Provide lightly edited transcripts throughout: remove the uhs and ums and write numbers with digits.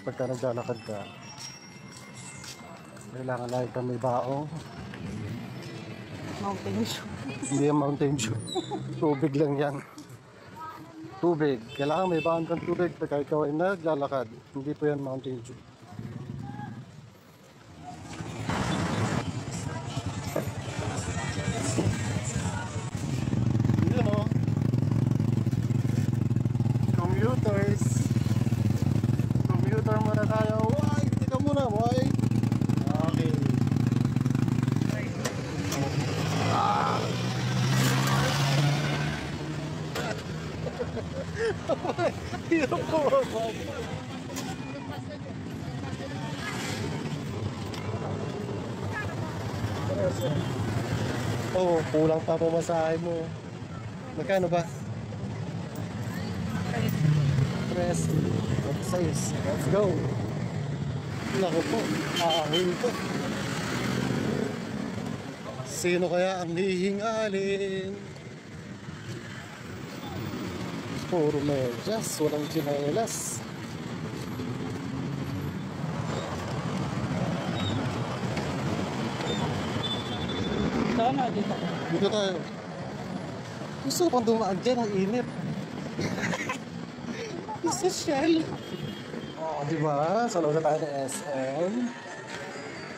pagka naglalakad ka, kailangan lagi kang may baong. Mountain shoe. Hindi yung mountain dew. Tubig lang yan. Tubig. Kailangan may baon kang tubig pagka ikaw ay naglalakad. Hindi po yan mountain dew. Yun o. Commuters. Commuter muna tayo. Ay, tika muna, boy. Okay. Hirap ko ba? Oh, kulang pa pamasahe mo. Magkano ba? Press. Size. Let's go. Naku po. Ahul po. Sino kaya ang hihingalin? Puro medyas, walang tsinelas. Saan na dito? Dito tayo. Gusto ko pang dumaan dyan, ang init. Social. Oo, diba? Sa loob na tayo ng SM.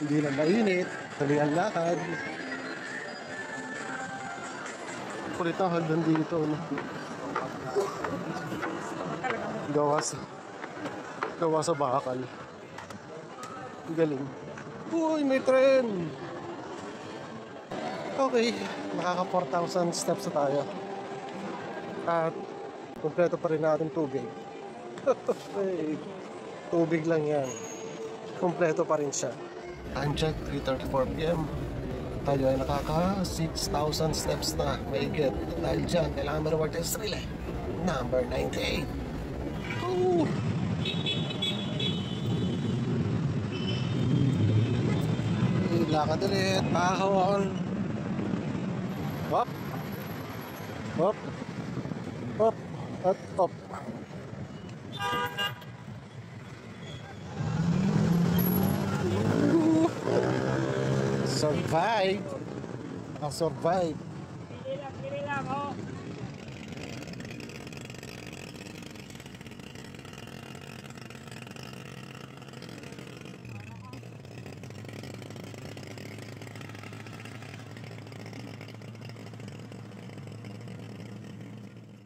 Hindi na mainit. Tuloy ang lakad. Kulit ang hagdan dito. No? Gawa sa bakal. Galing. Uy, may tren! Okay, nakaka 4,000 steps na tayo. At kompleto pa rin natin tubig. Hey, tubig lang yan. Kompleto pa rin siya. Time check, 3:34 PM. Tayo ay nakaka 6,000 steps na maigit. Dahil dyan, kailangan ma-reward yung sarili. Number 98. Ooh. Lakad ulit, pahon. Hop. Hop. Hop. At hop. Survive. Survive. Kiri lang, oh.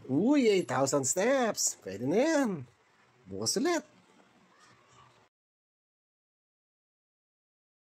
Uy, 8,000 steps. Pwede na yan. Bukas ulit.